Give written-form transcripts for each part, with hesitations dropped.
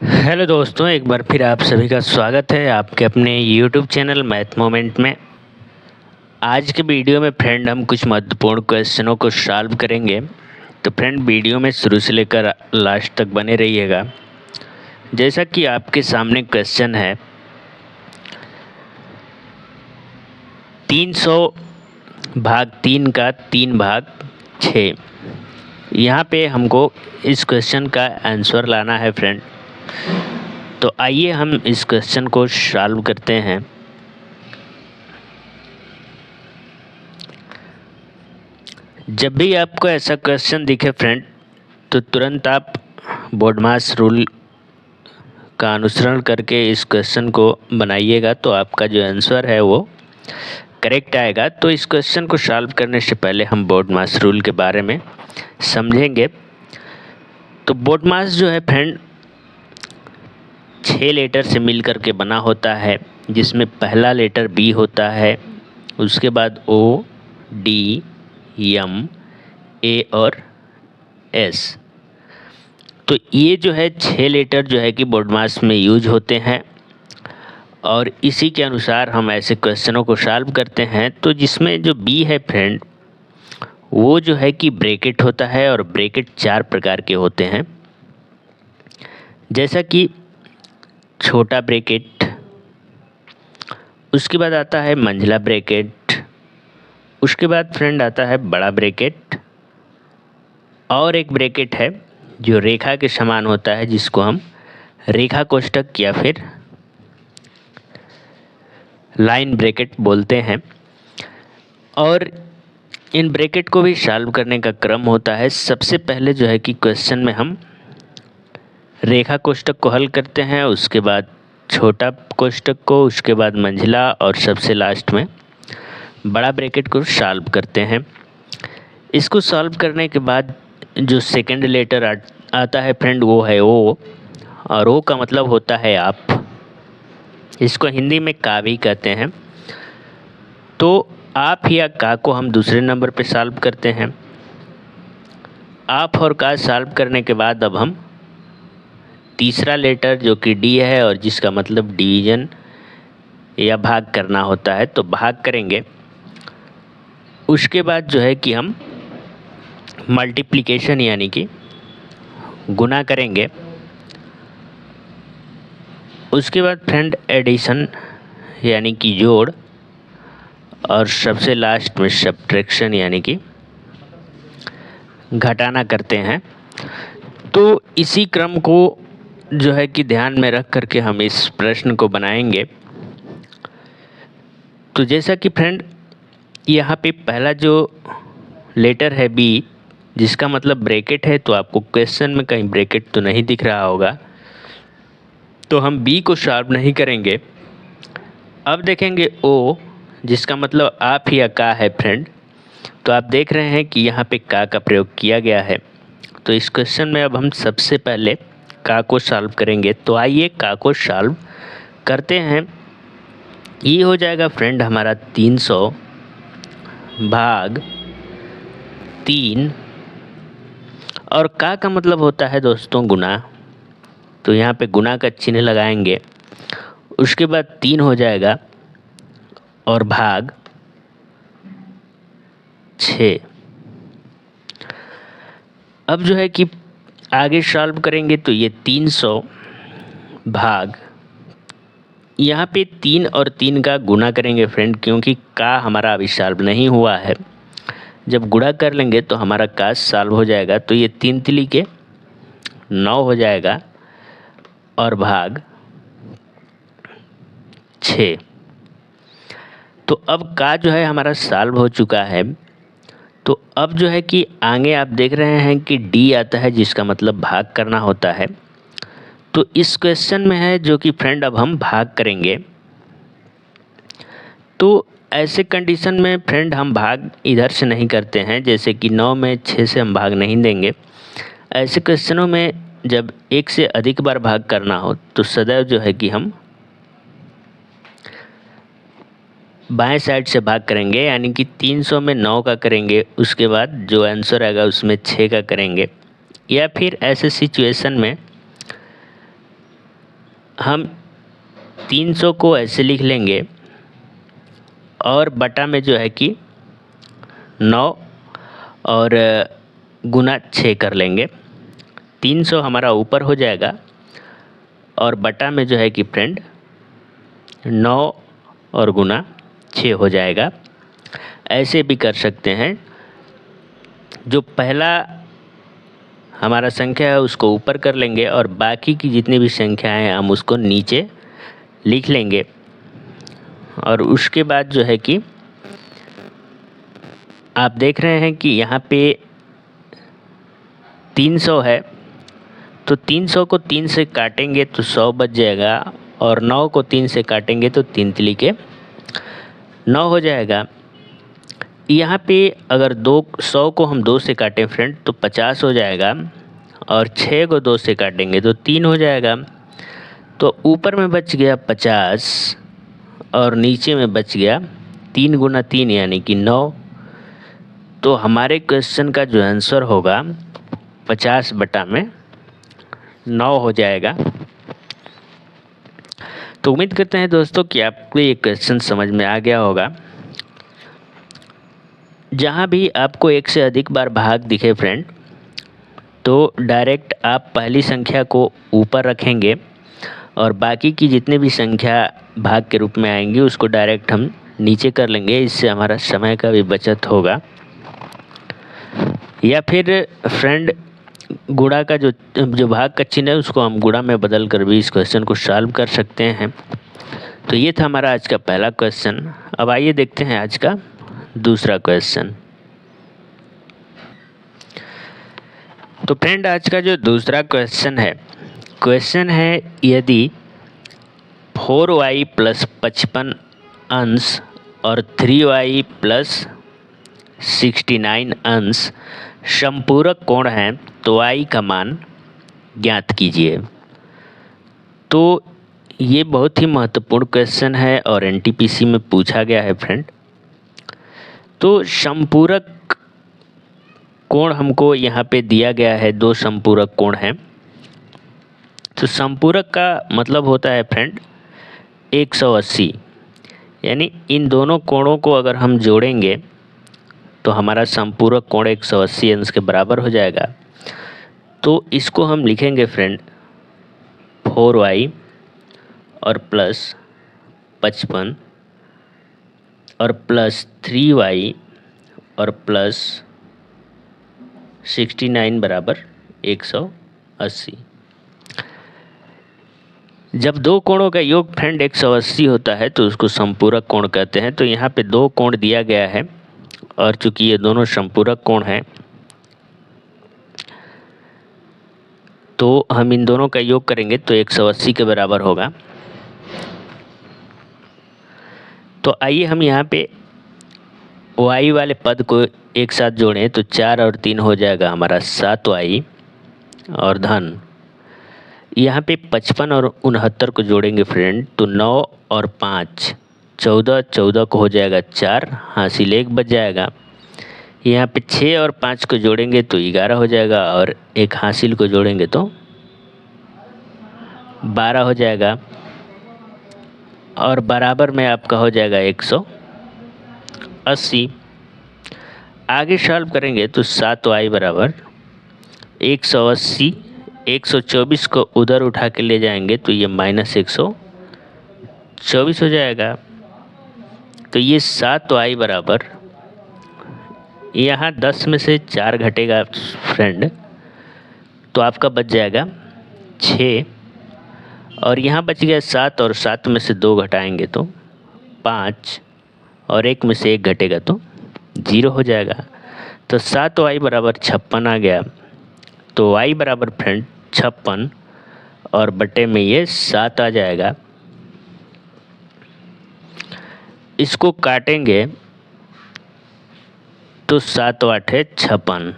Hello दोस्तों, एक बार फिर आप सभी का स्वागत है आपके अपने यूट्यूब चैनल मैथ मोमेंट में। आज के वीडियो में फ्रेंड हम कुछ महत्वपूर्ण क्वेश्चनों को सॉल्व करेंगे। तो फ्रेंड वीडियो में शुरू से लेकर लास्ट तक बने रहिएगा। जैसा कि आपके सामने क्वेश्चन है 300 भाग 3 का 3 भाग 6। यहाँ पे हमको इस क्वेश्चन का आंसर लाना है फ्रेंड। तो आइए हम इस क्वेश्चन को सॉल्व करते हैं। जब भी आपको ऐसा क्वेश्चन दिखे फ्रेंड, तो तुरंत आप बोडमास रूल का अनुसरण करके इस क्वेश्चन को बनाइएगा, तो आपका जो आंसर है वो करेक्ट आएगा। तो इस क्वेश्चन को सॉल्व करने से पहले हम बोडमास रूल के बारे में समझेंगे। तो बोडमास जो है फ्रेंड 6 लेटर से मिल कर के बना होता है, जिसमें पहला लेटर बी होता है, उसके बाद ओ, डी, एम, ए और एस। तो ये जो है 6 लेटर जो है कि बोडमास में यूज होते हैं और इसी के अनुसार हम ऐसे क्वेश्चनों को सॉल्व करते हैं। तो जिसमें जो बी है फ्रेंड, वो जो है कि ब्रैकेट होता है और ब्रैकेट 4 प्रकार के होते हैं, जैसा कि छोटा ब्रैकेट, उसके बाद आता है मंझला ब्रैकेट, उसके बाद फ्रेंड आता है बड़ा ब्रैकेट, और एक ब्रैकेट है जो रेखा के समान होता है, जिसको हम रेखा कोष्ठक या फिर लाइन ब्रैकेट बोलते हैं। और इन ब्रैकेट को भी सॉल्व करने का क्रम होता है। सबसे पहले जो है कि क्वेश्चन में हम रेखा कोष्ठक को हल करते हैं, उसके बाद छोटा कोष्ठक को, उसके बाद मंझला और सबसे लास्ट में बड़ा ब्रैकेट को सॉल्व करते हैं। इसको सॉल्व करने के बाद जो सेकंड लेटर आता है फ्रेंड, वो है ओ, और ओ का मतलब होता है आप। इसको हिंदी में का भी कहते हैं। तो आप या का को हम दूसरे नंबर पे सॉल्व करते हैं। आप और का सॉल्व करने के बाद अब हम तीसरा लेटर जो कि डी है और जिसका मतलब डिवीजन या भाग करना होता है, तो भाग करेंगे। उसके बाद जो है कि हम मल्टीप्लिकेशन यानी कि गुना करेंगे। उसके बाद फ्रेंड एडिशन यानी कि जोड़, और सबसे लास्ट में सब्ट्रैक्शन यानी कि घटाना करते हैं। तो इसी क्रम को जो है कि ध्यान में रख करके हम इस प्रश्न को बनाएंगे। तो जैसा कि फ्रेंड यहाँ पे पहला जो लेटर है बी, जिसका मतलब ब्रैकेट है, तो आपको क्वेश्चन में कहीं ब्रैकेट तो नहीं दिख रहा होगा, तो हम बी को सॉल्व नहीं करेंगे। अब देखेंगे ओ, जिसका मतलब आप या का है फ्रेंड। तो आप देख रहे हैं कि यहाँ पे का प्रयोग किया गया है। तो इस क्वेश्चन में अब हम सबसे पहले का को सॉल्व करेंगे। तो आइए का को सॉल्व करते हैं। ये हो जाएगा फ्रेंड हमारा 300 भाग 3, और का मतलब होता है दोस्तों गुना। तो यहाँ पे गुना का चिन्ह लगाएंगे, उसके बाद 3 हो जाएगा और भाग 6। अब जो है कि आगे सॉल्व करेंगे, तो ये 300 भाग, यहाँ पे 3 और 3 का गुना करेंगे फ्रेंड, क्योंकि का हमारा अभी सॉल्व नहीं हुआ है। जब गुणा कर लेंगे तो हमारा का सॉल्व हो जाएगा। तो ये 3 तिली के 9 हो जाएगा और भाग 6। तो अब का जो है हमारा सॉल्व हो चुका है। तो अब जो है कि आगे आप देख रहे हैं कि डी आता है, जिसका मतलब भाग करना होता है। तो इस क्वेश्चन में है जो कि फ्रेंड अब हम भाग करेंगे। तो ऐसे कंडीशन में फ्रेंड हम भाग इधर से नहीं करते हैं, जैसे कि 9 में 6 से हम भाग नहीं देंगे। ऐसे क्वेश्चनों में जब एक से अधिक बार भाग करना हो, तो सदैव जो है कि हम बाएं साइड से भाग करेंगे, यानी कि 300 में 9 का करेंगे, उसके बाद जो आंसर आएगा उसमें 6 का करेंगे। या फिर ऐसे सिचुएशन में हम 300 को ऐसे लिख लेंगे और बटा में जो है कि 9 और गुना 6 कर लेंगे। 300 हमारा ऊपर हो जाएगा और बटा में जो है कि फ्रेंड 9 और गुना 6 हो जाएगा। ऐसे भी कर सकते हैं, जो पहला हमारा संख्या है उसको ऊपर कर लेंगे और बाकी की जितनी भी संख्याएं हैं हम उसको नीचे लिख लेंगे। और उसके बाद जो है कि आप देख रहे हैं कि यहाँ पे 300 है, तो 300 को 3 से काटेंगे तो 100 बच जाएगा और 9 को 3 से काटेंगे तो 3 तिली के 9 हो जाएगा। यहाँ पे अगर 100 को हम 2 से काटें फ्रेंड तो 50 हो जाएगा और 6 को 2 से काटेंगे तो 3 हो जाएगा। तो ऊपर में बच गया 50 और नीचे में बच गया 3 गुना 3 यानी कि 9। तो हमारे क्वेश्चन का जो आंसर होगा 50 बटा में 9 हो जाएगा। तो उम्मीद करते हैं दोस्तों कि आपको ये क्वेश्चन समझ में आ गया होगा। जहाँ भी आपको एक से अधिक बार भाग दिखे फ्रेंड, तो डायरेक्ट आप पहली संख्या को ऊपर रखेंगे और बाकी की जितने भी संख्या भाग के रूप में आएंगी उसको डायरेक्ट हम नीचे कर लेंगे। इससे हमारा समय का भी बचत होगा। या फिर फ्रेंड गुणा का जो भाग का चिन्ह है उसको हम गुणा में बदल कर भी इस क्वेश्चन को सॉल्व कर सकते हैं। तो ये था हमारा आज का पहला क्वेश्चन। अब आइए देखते हैं आज का दूसरा क्वेश्चन। तो फ्रेंड आज का जो दूसरा क्वेश्चन है यदि 4y + 55 अंश और 3y + 69 अंश समपूरक कोण है तो y का मान ज्ञात कीजिए। तो ये बहुत ही महत्वपूर्ण क्वेश्चन है और एनटीपीसी में पूछा गया है फ्रेंड। तो समपूरक कोण हमको यहाँ पे दिया गया है, 2 समपूरक कोण हैं। तो समपूरक का मतलब होता है फ्रेंड 180, यानी इन दोनों कोणों को अगर हम जोड़ेंगे तो हमारा समपूरक कोण 180 अंश के बराबर हो जाएगा। तो इसको हम लिखेंगे फ्रेंड 4y और प्लस 55 और प्लस 3y और प्लस 69 बराबर 180। जब दो कोणों का योग फ्रेंड 180 होता है तो उसको समपूरक कोण कहते हैं। तो यहाँ पे 2 कोण दिया गया है और चूंकि ये दोनों समपूरक कोण हैं तो हम इन दोनों का योग करेंगे तो 180 के बराबर होगा। तो आइए हम यहाँ पे y वाले पद को एक साथ जोड़ें तो 4 और 3 हो जाएगा हमारा 7y और धन यहाँ पे 55 और 69 को जोड़ेंगे फ्रेंड तो 9 और 5 14, 14 को हो जाएगा 4, हासिल 1 बच जाएगा। यहाँ पे 6 और 5 को जोड़ेंगे तो 11 हो जाएगा और एक हासिल को जोड़ेंगे तो 12 हो जाएगा और बराबर में आपका हो जाएगा 180। आगे सॉल्व करेंगे तो 7y बराबर 180, 124 को उधर उठा के ले जाएंगे तो ये -124 हो जाएगा। तो ये 7y बराबर यहाँ 10 में से 4 घटेगा फ्रेंड तो आपका बच जाएगा 6 और यहाँ बच गया 7 और 7 में से 2 घटाएंगे तो 5 और 1 में से 1 घटेगा तो 0 हो जाएगा। तो 7y बराबर 56 आ गया। तो y बराबर फ्रेंड 56 और बटे में ये 7 आ जाएगा। इसको काटेंगे तो 7 × 8 = 56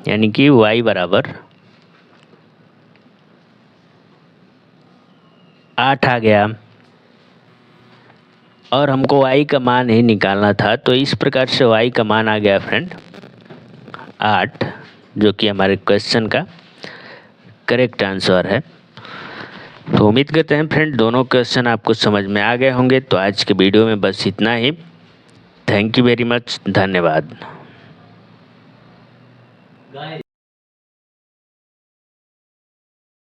यानी कि y बराबर 8 आ गया और हमको y का मान ही निकालना था। तो इस प्रकार से y का मान आ गया फ्रेंड 8, जो कि हमारे क्वेश्चन का करेक्ट आंसर है। तो उम्मीद करते हैं फ्रेंड दोनों क्वेश्चन आपको समझ में आ गए होंगे। तो आज के वीडियो में बस इतना ही। थैंक यू वेरी मच, धन्यवाद।